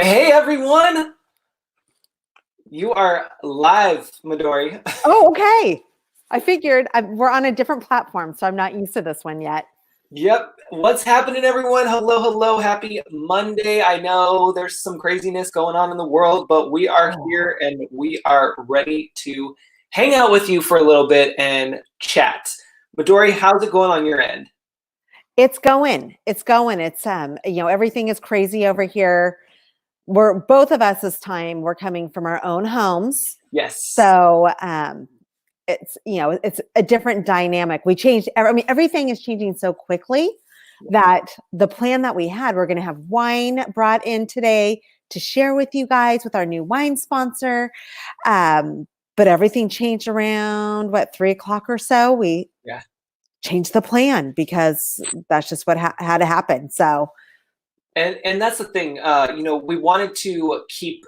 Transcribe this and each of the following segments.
Hey everyone! You are live, Midori. Oh, okay. I figured we're on a different platform, so I'm not used to this one yet. Yep. What's happening, everyone? Hello, hello. Happy Monday. I know there's some craziness going on in the world, but we are here and we are ready to hang out with you for a little bit and chat. Midori, how's it going on your end? It's going. It's going. It's everything is crazy over here. We're both of us this time, we're coming from our own homes. Yes. So it's a different dynamic. We changed, everything is changing so quickly that the plan that we had, we're going to have wine brought in today to share with you guys with our new wine sponsor. But everything changed around 3 o'clock or so. We changed the plan because that's just what had to happen. So, and that's the thing. We wanted to keep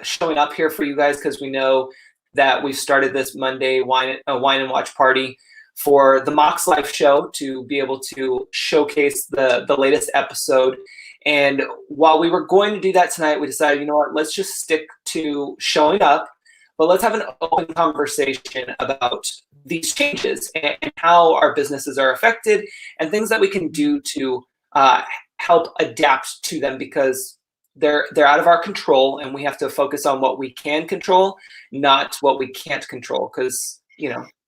showing up here for you guys because we know that we've started this Monday wine and watch party for the Mox Life show to be able to showcase the latest episode. And while we were going to do that tonight, we decided, you know what, let's just stick to showing up, but let's have an open conversation about these changes and how our businesses are affected and things that we can do to help adapt to them, because they're out of our control and we have to focus on what we can control, not what we can't control, because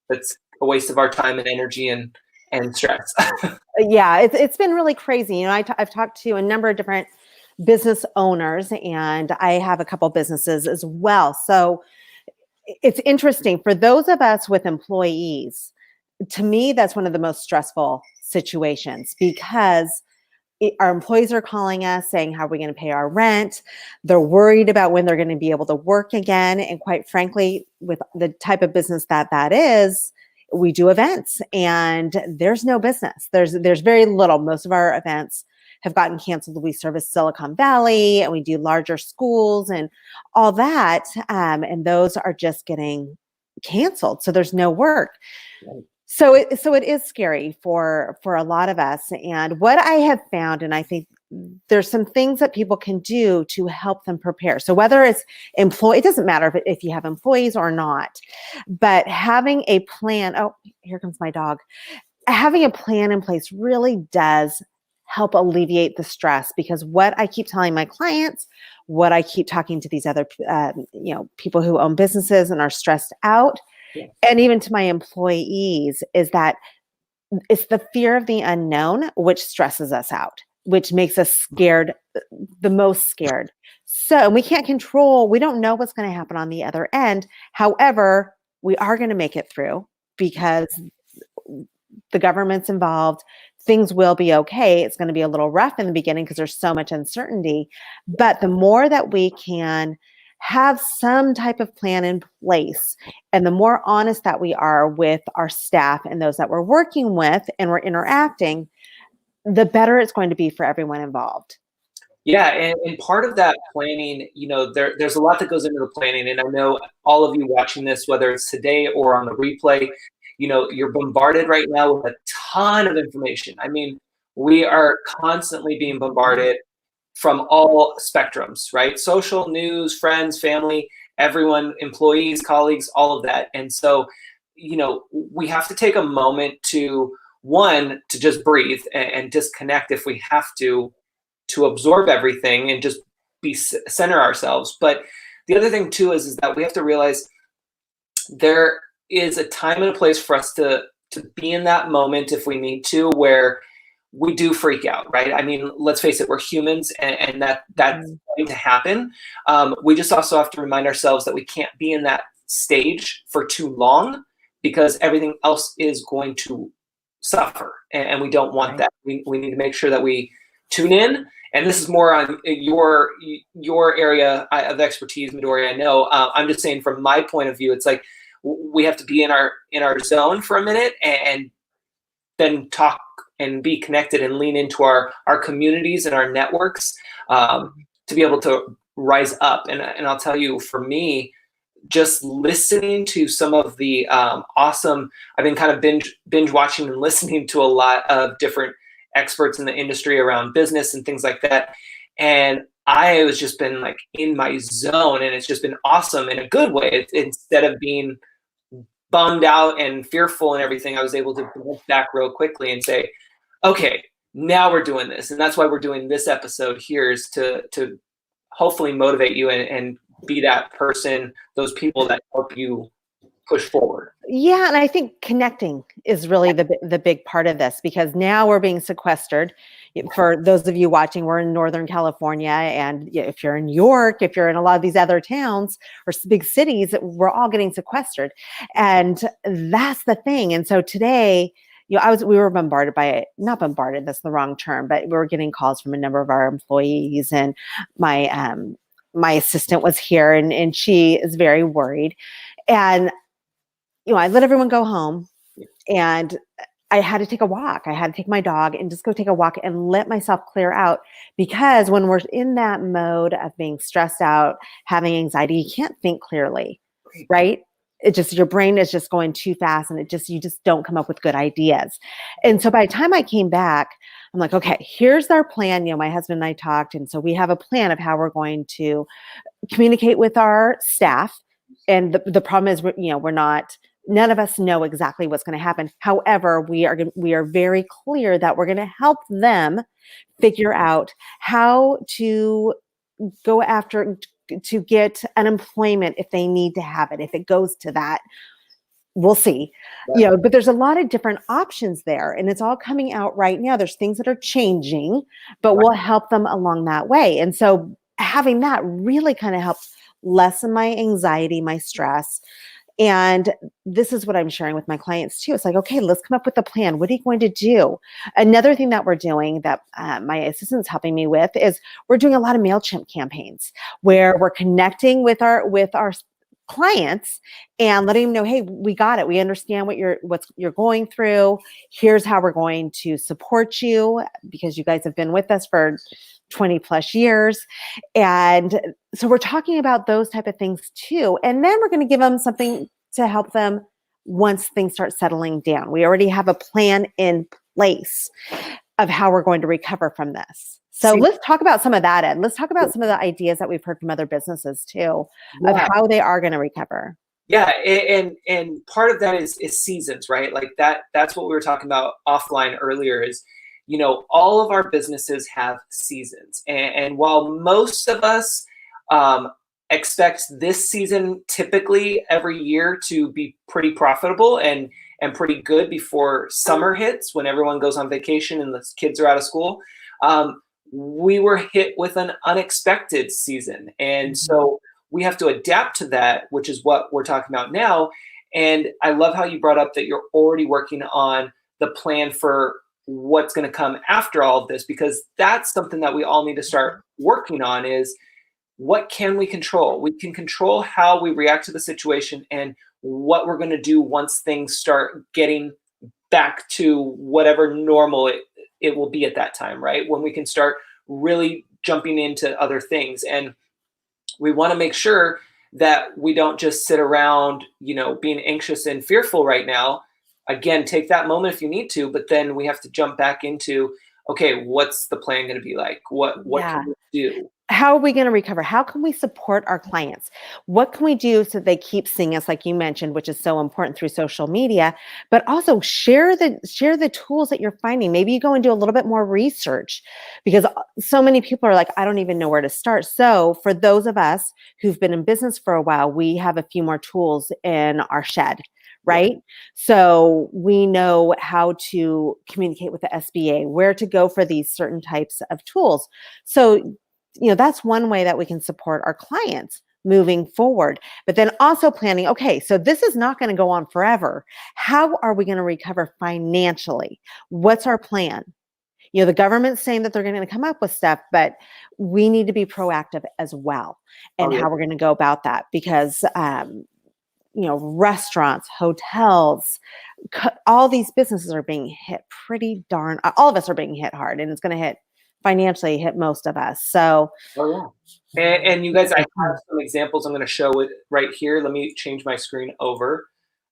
that's a waste of our time and energy and stress. Yeah, it's been really crazy. I've talked to a number of different business owners, and I have a couple businesses as well. So it's interesting for those of us with employees. To me, that's one of the most stressful situations because our employees are calling us saying, how are we going to pay our rent? They're worried about when they're going to be able to work again. And quite frankly, with the type of business that is, we do events and there's no business. There's very little. Most of our events have gotten canceled. We service Silicon Valley and we do larger schools and all that. And those are just getting canceled. So there's no work. Right. So it is scary for a lot of us. And what I have found, and I think there's some things that people can do to help them prepare. So whether it's it doesn't matter if you have employees or not, but having a plan. Oh, here comes my dog. Having a plan in place really does help alleviate the stress, because what I keep telling my clients, what I keep talking to these other people who own businesses and are stressed out, and even to my employees, is that it's the fear of the unknown which stresses us out, which makes us scared, the most scared. So we can't control, we don't know what's going to happen on the other end. However, we are going to make it through because the government's involved. Things will be okay. It's going to be a little rough in the beginning because there's so much uncertainty. But the more that we can have some type of plan in place, and the more honest that we are with our staff and those that we're working with and we're interacting, the better it's going to be for everyone involved. Yeah, and part of that planning, there's a lot that goes into the planning. And I know all of you watching this, whether it's today or on the replay, you're bombarded right now with a ton of information. I mean, we are constantly being bombarded from all spectrums, right? Social, news, friends, family, everyone, employees, colleagues, all of that. And so, we have to take a moment to just breathe and disconnect if we have to absorb everything and just center ourselves. But the other thing too is that we have to realize there is a time and a place for us to be in that moment if we need to, where we do freak out, right? I mean, let's face it, we're humans, and that's going to happen. We just also have to remind ourselves that we can't be in that stage for too long, because everything else is going to suffer, and we don't want that. We need to make sure that we tune in. And this is more on your area of expertise, Midori. I know. I'm just saying from my point of view, it's like we have to be in our zone for a minute and then talk and be connected and lean into our communities and our networks to be able to rise up. And I'll tell you, for me, just listening to some of the awesome, I've been kind of binge watching and listening to a lot of different experts in the industry around business and things like that. And I was just been like in my zone, and it's just been awesome in a good way. Instead of being bummed out and fearful and everything, I was able to bounce back real quickly and say, okay, now we're doing this. And that's why we're doing this episode here, is to hopefully motivate you and be that person, those people that help you push forward. Yeah, and I think connecting is really the big part of this, because now we're being sequestered. For those of you watching, we're in Northern California, and if you're in New York, if you're in a lot of these other towns or big cities, we're all getting sequestered, and that's the thing. And so today, we were bombarded by it. Not bombarded, that's the wrong term, but we were getting calls from a number of our employees, and my assistant was here, and she is very worried, and I let everyone go home, and I had to take a walk. I had to take my dog and just go take a walk and let myself clear out, because when we're in that mode of being stressed out, having anxiety, you can't think clearly, right? Your brain is just going too fast, and you just don't come up with good ideas. And so by the time I came back, I'm like, okay, here's our plan. My husband and I talked, and so we have a plan of how we're going to communicate with our staff. And the problem is, none of us know exactly what's going to happen. However, we are very clear that we're going to help them figure out how to go after, to get unemployment if they need to have it. If it goes to that, we'll see. But there's a lot of different options there, and it's all coming out right now. There's things that are changing, but we'll help them along that way. And so having that really kind of helped lessen my anxiety, my stress. And this is what I'm sharing with my clients too. It's like, okay, let's come up with a plan. What are you going to do? Another thing that we're doing, that my assistant's helping me with, is we're doing a lot of Mailchimp campaigns, where we're connecting with our clients and letting them know, hey, we got it. We understand what you're going through. Here's how we're going to support you, because you guys have been with us for 20 plus years. And so we're talking about those type of things too. And then we're going to give them something to help them once things start settling down. We already have a plan in place of how we're going to recover from this. So let's talk about some of that, Ed. Let's talk about some of the ideas that we've heard from other businesses too, of how they are going to recover. Yeah, and part of that is seasons, right? Like that's what we were talking about offline earlier, is all of our businesses have seasons. And while most of us expect this season typically every year to be pretty profitable and pretty good before summer hits, when everyone goes on vacation and the kids are out of school, we were hit with an unexpected season. And so we have to adapt to that, which is what we're talking about now. And I love how you brought up that you're already working on the plan for what's going to come after all of this, because that's something that we all need to start working on, is what can we control? We can control how we react to the situation and what we're going to do once things start getting back to whatever normal it will be at that time, right? When we can start really jumping into other things. And we want to make sure that we don't just sit around, being anxious and fearful right now. Again, take that moment if you need to, but then we have to jump back into, okay, what's the plan going to be like? What can we do? How are we going to recover? How can we support our clients? What can we do so they keep seeing us, like you mentioned, which is so important through social media, but also share the tools that you're finding. Maybe you go and do a little bit more research, because so many people are like, I don't even know where to start. So for those of us who've been in business for a while, we have a few more tools in our shed, right? So we know how to communicate with the SBA, where to go for these certain types of tools. So that's one way that we can support our clients moving forward. But then also planning, okay, so this is not going to go on forever. How are we going to recover financially? What's our plan? The government's saying that they're going to come up with stuff, but we need to be proactive as well, and how we're going to go about that, because restaurants, hotels, all these businesses are being hit pretty darn, all of us are being hit hard, and it's going to financially hit most of us. So, and you guys, I have some examples I'm going to show it right here. Let me change my screen over.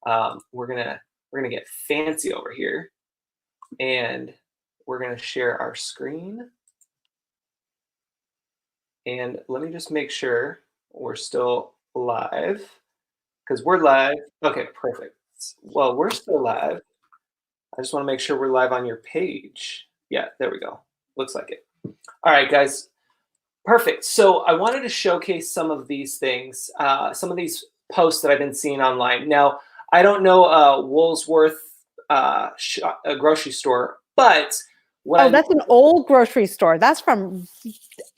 We're gonna get fancy over here, and we're gonna share our screen. And let me just make sure we're still live, because we're live. Okay, perfect. Well, we're still live. I just want to make sure we're live on your page. Yeah, there we go. Looks like it. All right, guys. Perfect. So I wanted to showcase some of these things, some of these posts that I've been seeing online. Now, I don't know Woolsworth a grocery store, but what Oh, I that's an old grocery store. That's from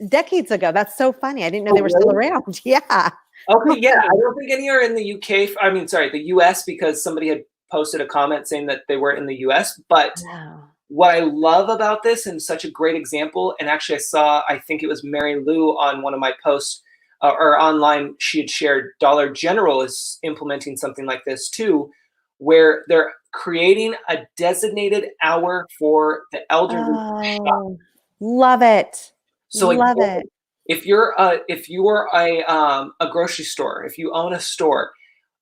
decades ago. That's so funny. I didn't know oh, they were still really? around. Yeah. Okay, yeah, I Funny. don't think any are in the UK. I mean, sorry, the US, because somebody had posted a comment saying that they were in the US. But Wow. what I love about this, and such a great example, and actually I think it was Mary Lou on one of my posts or online, she had shared Dollar General is implementing something like this too, where they're creating a designated hour for the elderly to shop. Oh, love it. So Love again, it. if you are a grocery store, if you own a store,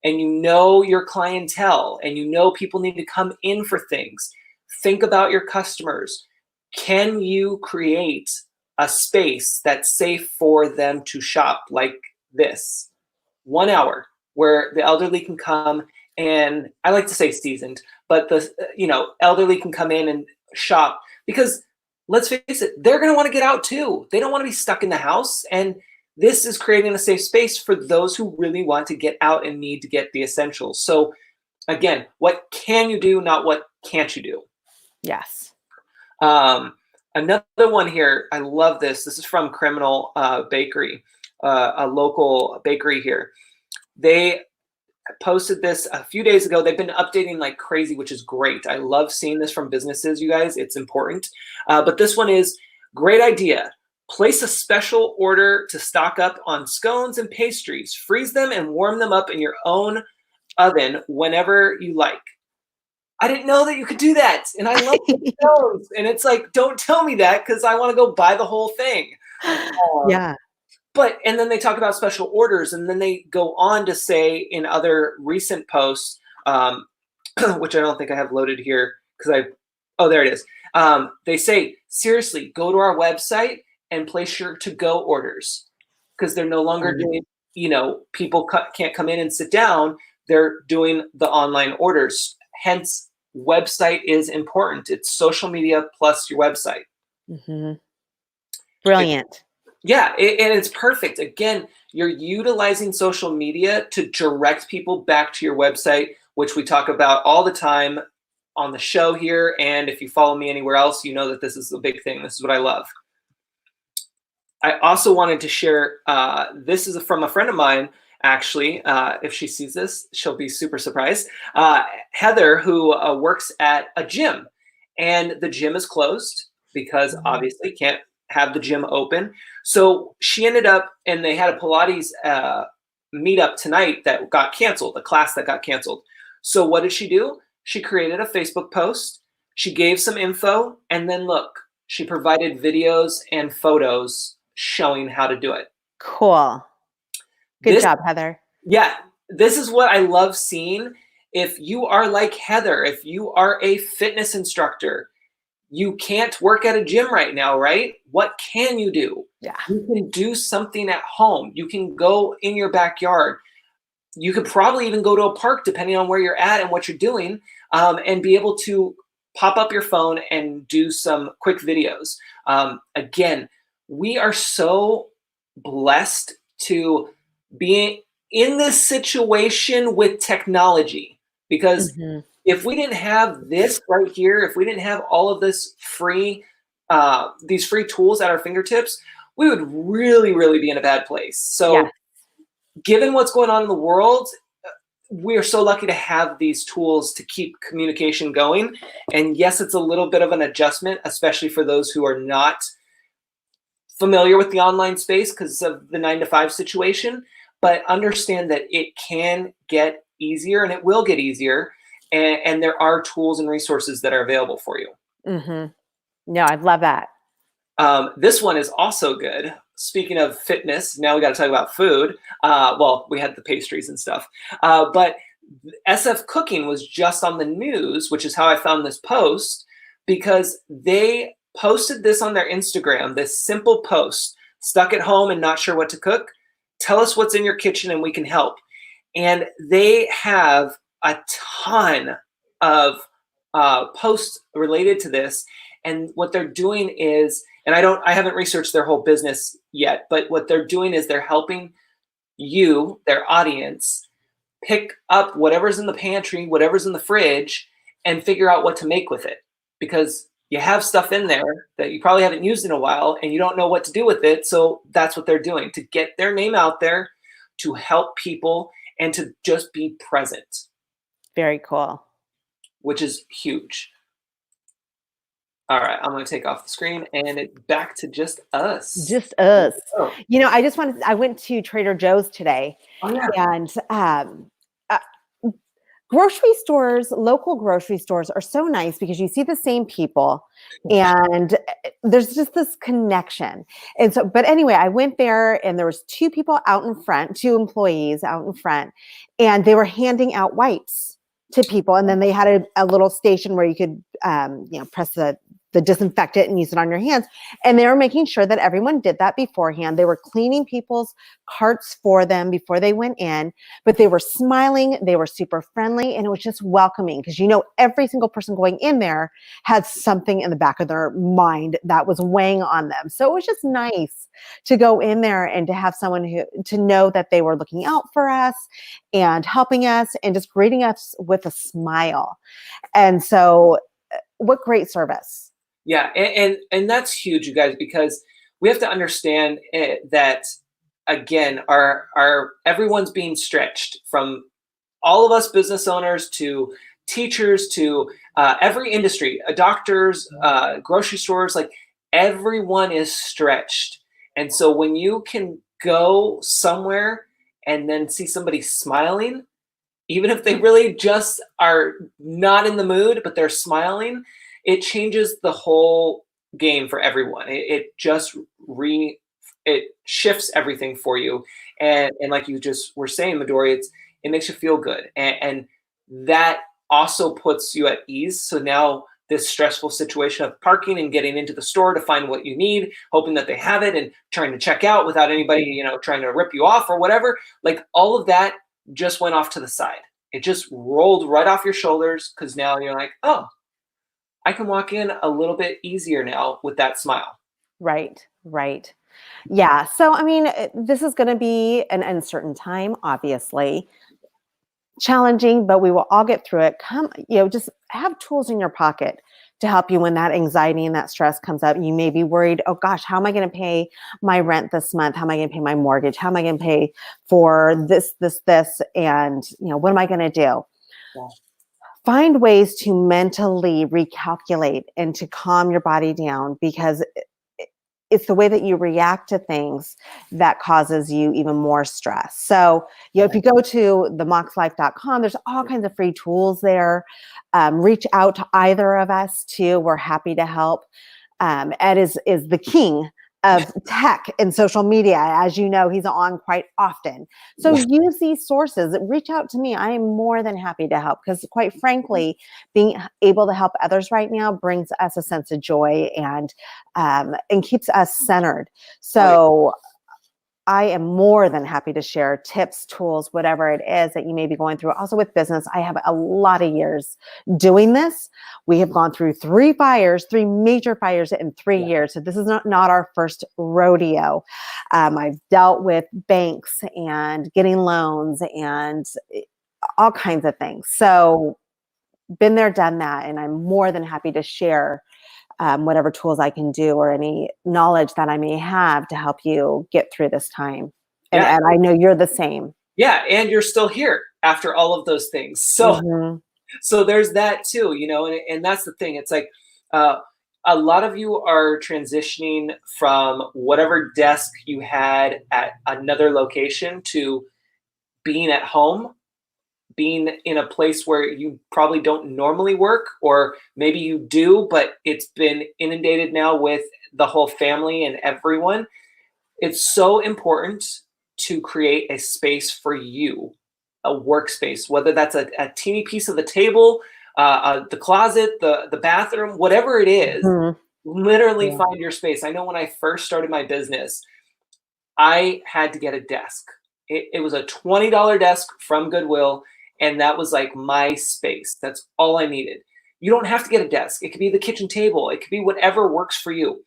and you know your clientele, and you know people need to come in for things, think about your customers. Can you create a space that's safe for them to shop like this? 1 hour where the elderly can come, and I like to say seasoned, but the elderly can come in and shop, because let's face it, they're going to want to get out too. They don't want to be stuck in the house, and this is creating a safe space for those who really want to get out and need to get the essentials. So again, what can you do, not what can't you do? Yes. Another one here, I love this. This is from Criminal Bakery, a local bakery here. They posted this a few days ago. They've been updating like crazy, which is great. I love seeing this from businesses, you guys. It's important. But this one is great idea. Place a special order to stock up on scones and pastries. Freeze them and warm them up in your own oven whenever you like. I didn't know that you could do that. And I love the scones. And it's like, don't tell me that, because I want to go buy the whole thing. Yeah. And then they talk about special orders, and then they go on to say in other recent posts, which I don't think I have loaded here oh, there it is. They say, seriously, go to our website and place your to-go orders, because they're no longer doing, people can't come in and sit down. They're doing the online orders. Hence, website is important. It's social media plus your website. Mm-hmm. Brilliant. Yeah, and it's perfect. Again, you're utilizing social media to direct people back to your website, which we talk about all the time on the show here. And if you follow me anywhere else, you know that this is a big thing. This is what I love. I also wanted to share, this is from a friend of mine, actually. If she sees this, she'll be super surprised. Heather, who works at a gym, and the gym is closed because obviously can't have the gym open. So she ended up, and they had a Pilates meetup tonight that got canceled, a class that got canceled. So what did she do? She created a Facebook post. She gave some info, and then look, she provided videos and photos showing how to do it. Cool. Good job, Heather. Yeah, this is what I love seeing. If you are like Heather, if you are a fitness instructor, you can't work at a gym right now, right? What can you do? Yeah. You can do something at home. You can go in your backyard. You could probably even go to a park, depending on where you're at and what you're doing, and be able to pop up your phone and do some quick videos. Again, we are so blessed to be in this situation with technology, because if we didn't have this right here, if we didn't have all of this these free tools at our fingertips, we would really, really be in a bad place. So given what's going on in the world, we are so lucky to have these tools to keep communication going. And yes, it's a little bit of an adjustment, especially for those who are not familiar with the online space because of the 9-to-5 situation. But understand that it can get easier, and it will get easier. And there are tools and resources that are available for you. No, I love that. This one is also good. Speaking of fitness, now we got to talk about food. Well, we had the pastries and stuff. But SF Cooking was just on the news, which is how I found this post, because they posted this on their Instagram, this simple post. stuck at home and not sure what to cook, tell us what's in your kitchen and we can help. And they have a ton of posts related to this. And what they're doing is, and I haven't researched their whole business yet, but what they're doing is they're helping you, their audience, pick up whatever's in the pantry, whatever's in the fridge, and figure out what to make with it. Because you have stuff in there that you probably haven't used in a while and you don't know what to do with it. So that's what they're doing, to get their name out there, to help people, and to just be present. Very cool. Which is huge. All right, I'm going to take off the screen and it's back to just us. Just us. Oh. You know, I went to Trader Joe's today. Oh, yeah. And grocery stores, local grocery stores are so nice because you see the same people and there's just this connection. And so, but anyway, I went there and there was two people out in front, two employees out in front, and they were handing out wipes to people. And then they had a little station where you could, press the disinfectant and use it on your hands. And they were making sure that everyone did that beforehand. They were cleaning people's carts for them before they went in, but they were smiling. They were super friendly, and it was just welcoming because, every single person going in there had something in the back of their mind that was weighing on them. So it was just nice to go in there and to have someone to know that they were looking out for us and helping us and just greeting us with a smile. And so what great service. Yeah, and that's huge, you guys, because we have to understand that, again, our everyone's being stretched, from all of us business owners to teachers to every industry, doctors, grocery stores, like everyone is stretched. And so when you can go somewhere and then see somebody smiling, even if they really just are not in the mood, but they're smiling, it changes the whole game for everyone. It just shifts everything for you. And like you just were saying, Midori, it makes you feel good. And that also puts you at ease. So now this stressful situation of parking and getting into the store to find what you need, hoping that they have it, and trying to check out without anybody, trying to rip you off or whatever, like all of that just went off to the side. It just rolled right off your shoulders, because now you're like, oh, I can walk in a little bit easier now with that smile. Right. Yeah. So, this is going to be an uncertain time, obviously. Challenging, but we will all get through it. Just have tools in your pocket to help you when that anxiety and that stress comes up. You may be worried, oh gosh, how am I going to pay my rent this month? How am I going to pay my mortgage? How am I going to pay for this? And, what am I going to do? Yeah. Find ways to mentally recalculate and to calm your body down, because it's the way that you react to things that causes you even more stress. So, if you go to themoxlife.com, there's all kinds of free tools there. Reach out to either of us too. We're happy to help. Ed is the king of tech and social media. As you know, he's on quite often. So use these sources. Reach out to me. I am more than happy to help, because quite frankly, being able to help others right now brings us a sense of joy and keeps us centered. So I am more than happy to share tips, tools, whatever it is that you may be going through. Also with business, I have a lot of years doing this. We have gone through three major fires in 3 years. So this is not our first rodeo. I've dealt with banks and getting loans and all kinds of things. So been there, done that. And I'm more than happy to share whatever tools I can do or any knowledge that I may have to help you get through this time. And I know you're the same. Yeah. And you're still here after all of those things. So, so there's that too, and that's the thing. It's like, a lot of you are transitioning from whatever desk you had at another location to being at home, being in a place where you probably don't normally work, or maybe you do, but it's been inundated now with the whole family and everyone. It's so important to create a space for you, a workspace, whether that's a teeny piece of the table, the closet, the bathroom, whatever it is. Literally find your space. I know when I first started my business, I had to get a desk. It was a $20 desk from Goodwill, and that was like my space. That's all I needed. You don't have to get a desk. It could be the kitchen table. It could be whatever works for you.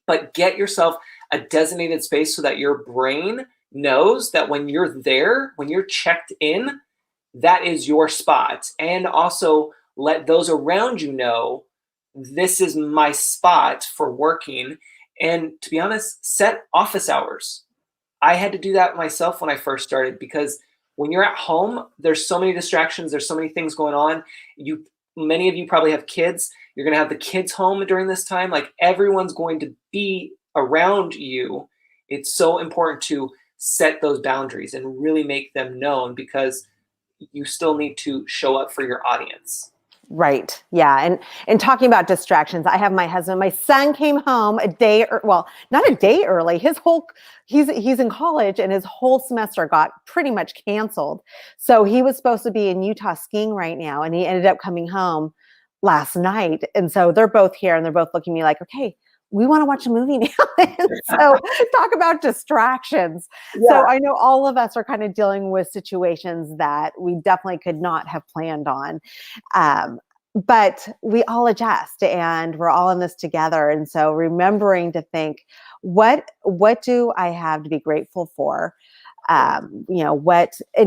But get yourself a designated space so that your brain knows that when you're there, when you're checked in, that is your spot. And also let those around you know this is my spot for working. And to be honest, set office hours. I had to do that myself when I first started, because when you're at home, there's so many distractions, there's so many things going on. Many of you probably have kids. You're going to have the kids home during this time. Like, everyone's going to be around you. It's so important to set those boundaries and really make them known, because you still need to show up for your audience. Right. Yeah. And talking about distractions, I have my son came home a day, well, not a day early. He's in college, and his whole semester got pretty much canceled. So he was supposed to be in Utah skiing right now, and he ended up coming home last night. And so they're both here, and they're both looking at me like, okay, we want to watch a movie now. So talk about distractions. Yeah. So I know all of us are kind of dealing with situations that we definitely could not have planned on. But we all adjust, and we're all in this together. And so remembering to think, what do I have to be grateful for? And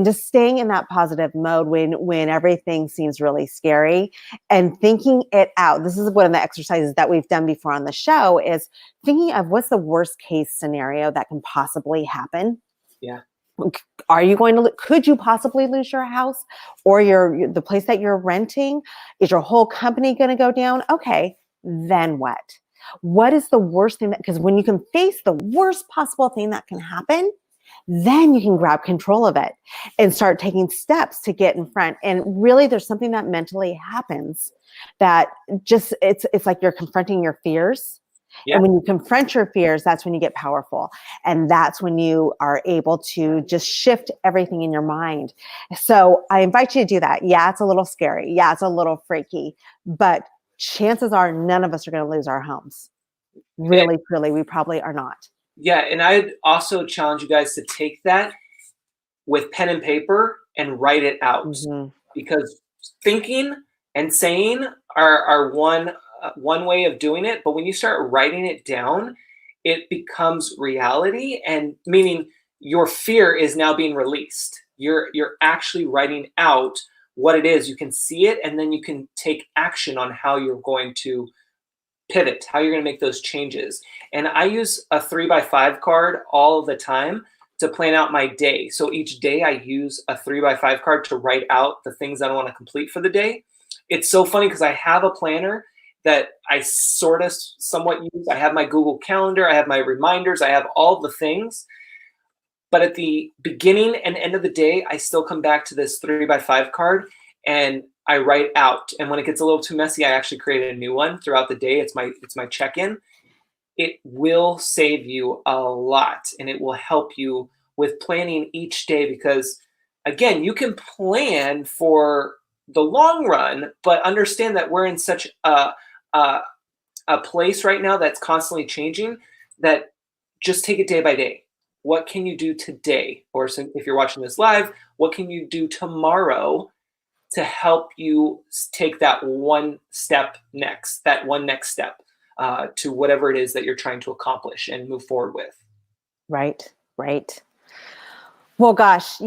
just staying in that positive mode when everything seems really scary, and thinking it out. This is one of the exercises that we've done before on the show, is thinking of what's the worst case scenario that can possibly happen. Yeah. Could you possibly lose your house or the place that you're renting? Is your whole company going to go down? Okay, then what? What is the worst thing because when you can face the worst possible thing that can happen, then you can grab control of it and start taking steps to get in front. And really, there's something that mentally happens that just, it's like you're confronting your fears. Yeah. And when you confront your fears, that's when you get powerful. And that's when you are able to just shift everything in your mind. So I invite you to do that. Yeah, it's a little scary. Yeah, it's a little freaky, but chances are none of us are going to lose our homes. Really, truly, we probably are not. Yeah, and I'd also challenge you guys to take that with pen and paper and write it out. Mm-hmm. Because thinking and saying are one way of doing it, but when you start writing it down, it becomes reality, and meaning your fear is now being released. You're actually writing out what it is. You can see it, and then you can take action on how you're going to pivot, how you're going to make those changes. And I use a 3x5 card all the time to plan out my day. So each day I use a 3x5 card to write out the things that I want to complete for the day. It's so funny because I have a planner that I sort of somewhat use. I have my Google Calendar, I have my reminders, I have all the things. But at the beginning and end of the day, I still come back to this 3x5 card and I write out. And when it gets a little too messy, I actually create a new one throughout the day. It's my check-in. It will save you a lot, and it will help you with planning each day, because again, you can plan for the long run, but understand that we're in such a place right now that's constantly changing, that just take it day by day. What can you do today? Or if you're watching this live, what can you do tomorrow to help you take that one next step to whatever it is that you're trying to accomplish and move forward with. Right. Well, gosh,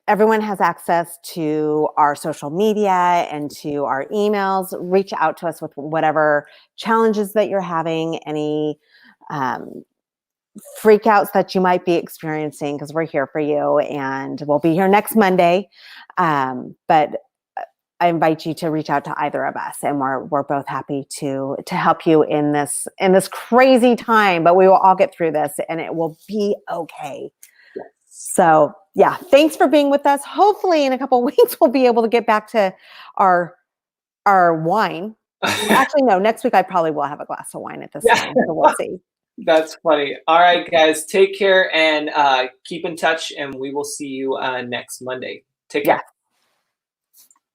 everyone has access to our social media and to our emails. Reach out to us with whatever challenges that you're having, any freakouts that you might be experiencing, because we're here for you, and we'll be here next Monday. But I invite you to reach out to either of us, and we're both happy to help you in this crazy time. But we will all get through this, and it will be okay. Yes. So yeah, thanks for being with us. Hopefully, in a couple of weeks, we'll be able to get back to our wine. Actually, no. Next week, I probably will have a glass of wine at this time. So we'll see. That's funny. All right, guys, take care and keep in touch, and we will see you next Monday. Take care. Yeah.